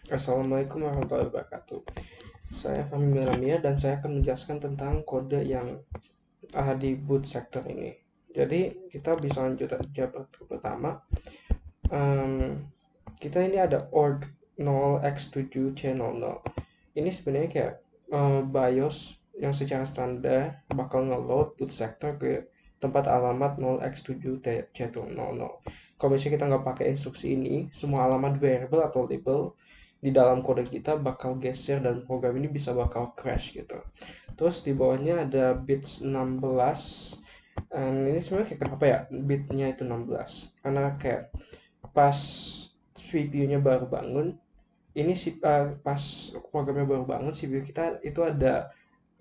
Assalamualaikum warahmatullahi wabarakatuh. Saya Fahmi Melamia dan saya akan menjelaskan tentang kode yang di boot sector ini. Jadi kita bisa lanjut aja pertama. Em, kita ini ada ord 0x7c00. Ini sebenarnya kayak BIOS yang secara standar bakal nge-load boot sector ke tempat alamat 0x7c00. Kalau misalnya kita nggak pakai instruksi ini, semua alamat variable atau label di dalam kode kita bakal geser dan program ini bisa bakal crash gitu. Terus di bawahnya ada bits 16. Dan ini sebenarnya kayak kenapa ya bitnya itu 16? Karena kayak pas CPU-nya baru bangun, ini pas programnya baru bangun, CPU kita itu ada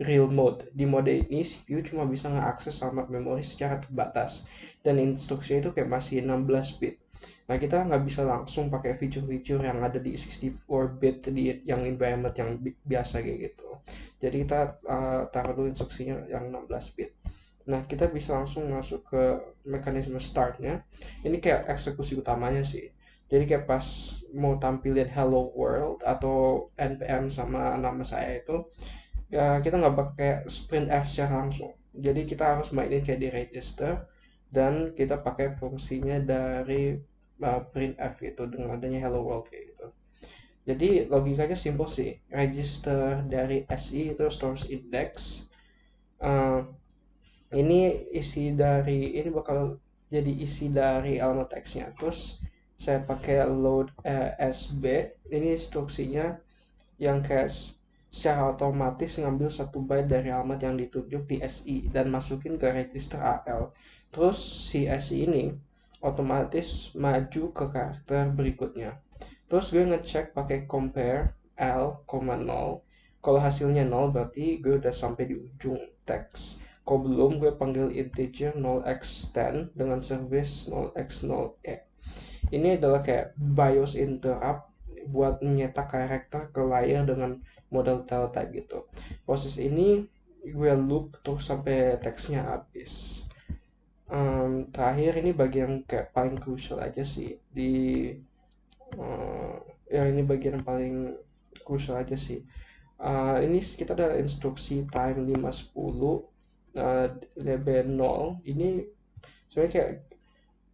real mode. Di mode ini CPU cuma bisa ngeakses alamat memori secara terbatas dan instruksinya itu kayak masih 16 bit. Nah, kita nggak bisa langsung pakai fitur-fitur yang ada di 64 bit di yang environment yang biasa kayak gitu. Jadi kita taruh dulu instruksinya yang 16 bit. Nah, kita bisa langsung masuk ke mekanisme startnya. Ini kayak eksekusi utamanya sih. Jadi kayak pas mau tampilin hello world atau npm sama nama saya itu, ya kita nggak pakai sprint f secara langsung. Jadi kita harus mainin kayak di register dan kita pakai fungsinya dari print f itu dengan adanya hello world kayak gitu. Jadi logikanya simple sih. Register dari si itu stores index. Uh, ini ini bakal jadi isi dari alamat teksnya. Terus saya pakai load sb. Ini instruksinya yang kayak secara otomatis ngambil 1 byte dari alamat yang ditunjuk di SI dan masukin ke register AL. Terus si SI ini otomatis maju ke karakter berikutnya. Terus gue ngecek pakai compare L, 0. Kalau hasilnya 0 berarti gue udah sampai di ujung teks. Kalau belum, gue panggil integer 0x10 dengan service 0x0e. Ini adalah kayak BIOS interrupt buat menyetak karakter ke layar dengan model type gitu. Proses ini gue loop terus sampai teksnya habis. Terakhir ini bagian kayak paling crucial aja sih di ya ini bagian paling crucial aja sih. Ini kita ada instruksi time 510 DB 0. Ini sebenarnya kayak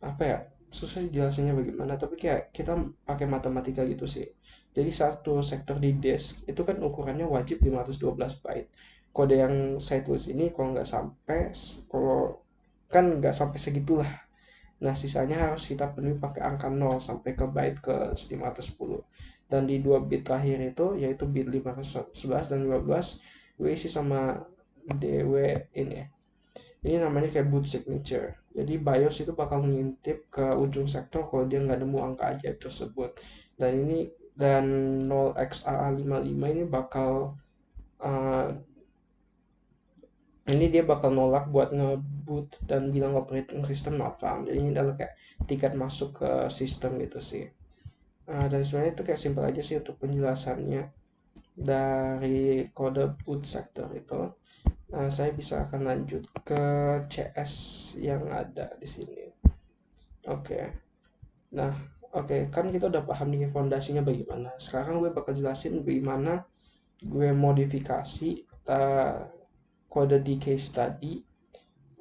apa ya, susah jelasinnya bagaimana, tapi kayak kita pakai matematika gitu sih. Jadi satu sektor di disk itu kan ukurannya wajib 512 byte. Kode yang saya tulis ini kalau kan nggak sampai segitulah. Nah, sisanya harus kita penuhi pakai angka 0 sampai ke byte ke 510. Dan di dua bit terakhir itu, yaitu bit 511 dan 15, gue isi sama DW ini ya. Ini namanya kayak boot signature. Jadi BIOS itu bakal ngintip ke ujung sektor kalau dia nggak nemu angka ajaib tersebut. Dan 0xAA55 ini uh, dia bakal nolak buat nge-boot dan bilang operating system not found. Jadi ini adalah kayak tiket masuk ke sistem gitu sih. Dan sebenarnya itu kayak simpel aja sih untuk penjelasannya dari kode boot sector itu. Saya bisa akan lanjut ke CS yang ada di sini. Oke. Nah, oke, kan kita udah paham nih fondasinya bagaimana. Sekarang gue bakal jelasin bagaimana gue modifikasi kode di case study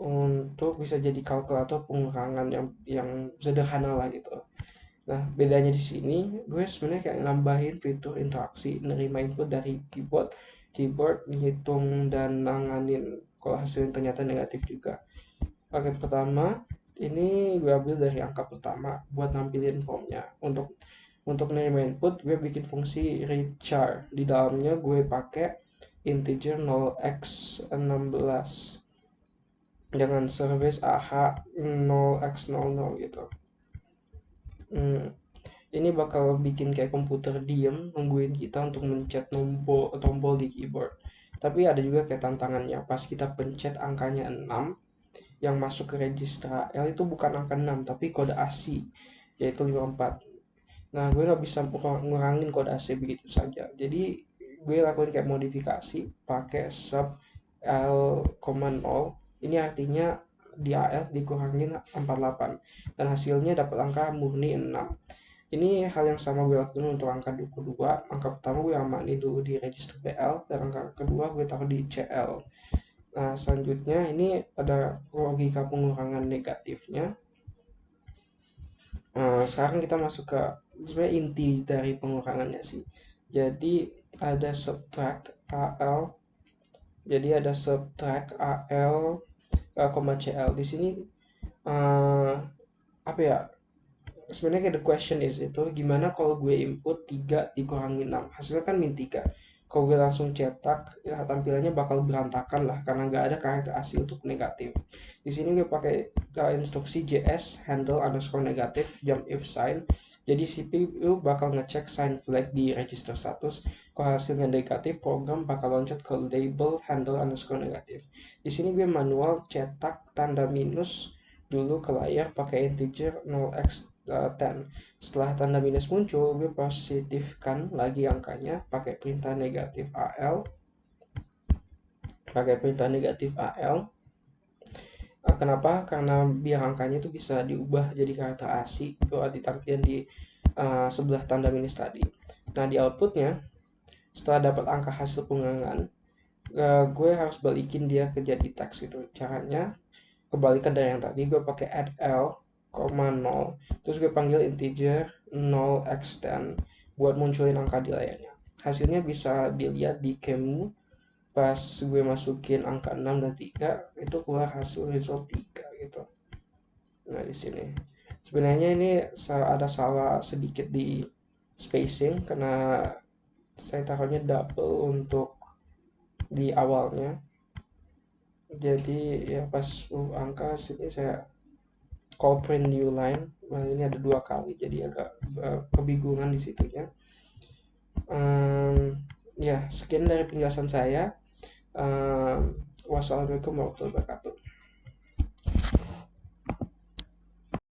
untuk bisa jadi kalkulator pengurangan yang sederhana lah gitu. Nah, bedanya di sini gue sebenarnya kayak nambahin fitur interaksi, nerima input dari keyboard ngitung dan nanganin kalau hasilnya ternyata negatif juga. Oke, pertama ini gue ambil dari angka pertama buat nampilin formnya. Untuk nerima input gue bikin fungsi rechar. Di dalamnya gue pakai integer 0x16 dengan service AH 0x00 gitu. Hmm, ini bakal bikin kayak komputer diem nungguin kita untuk mencet tombol di keyboard. Tapi ada juga kayak tantangannya. Pas kita pencet angkanya 6, yang masuk ke register L itu bukan angka 6 tapi kode ASCII, yaitu 54. Nah, gue nggak bisa ngurangin kode ASCII begitu saja. Jadi gue lakuin kayak modifikasi pakai sub L,0. Ini artinya di AL dikurangin 48 dan hasilnya dapat angka murni 6. Ini hal yang sama gue lakuin untuk angka kedua. Angka pertama gue amanin dulu di register PL, dan angka kedua gue taruh di CL. Nah, selanjutnya ini ada logika pengurangan negatifnya. Sekarang kita masuk ke sebenarnya inti dari pengurangannya sih. Jadi ada subtract AL, jadi ada subtract AL, CL. Di sini eh, apa ya? Sebenarnya the question is itu gimana kalau gue input 3 dikurangi 6, hasilnya kan min 3. Kalau gue langsung cetak ya tampilannya bakal berantakan lah karena nggak ada karakter asli untuk negatif. Di sini gue pakai instruksi JS handle underscore negatif jump if sign. Jadi CPU bakal ngecek sign flag di register status. Kalau hasilnya negatif, program bakal loncat ke label handle underscore negatif. Di sini gue manual cetak tanda minus dulu ke layar pakai integer 0x10. Setelah tanda minus muncul, gue positifkan lagi angkanya pakai perintah negatif AL, Kenapa? Karena biar angkanya itu bisa diubah jadi karakter ASCII buat ditampilkan di sebelah tanda minus tadi. Nah, di outputnya, setelah dapat angka hasil pengurangan, gue harus balikin dia ke jadi teks gitu. Caranya kebalikan dari yang tadi, gue pakai add l, 0, terus gue panggil integer 0x10 buat munculin angka di layarnya. Hasilnya bisa dilihat di kemu. Pas gue masukin angka 6 dan 3, itu keluar hasil result 3 gitu. Nah, di sini sebenarnya ini ada salah sedikit di spacing karena saya taruhnya double untuk di awalnya. Jadi ya pas angka sini saya call print new line. Nah, ini ada 2 kali jadi agak kebingungan di situnya. Ya, sekian dari penjelasan saya. Wassalamualaikum warahmatullahi wabarakatuh.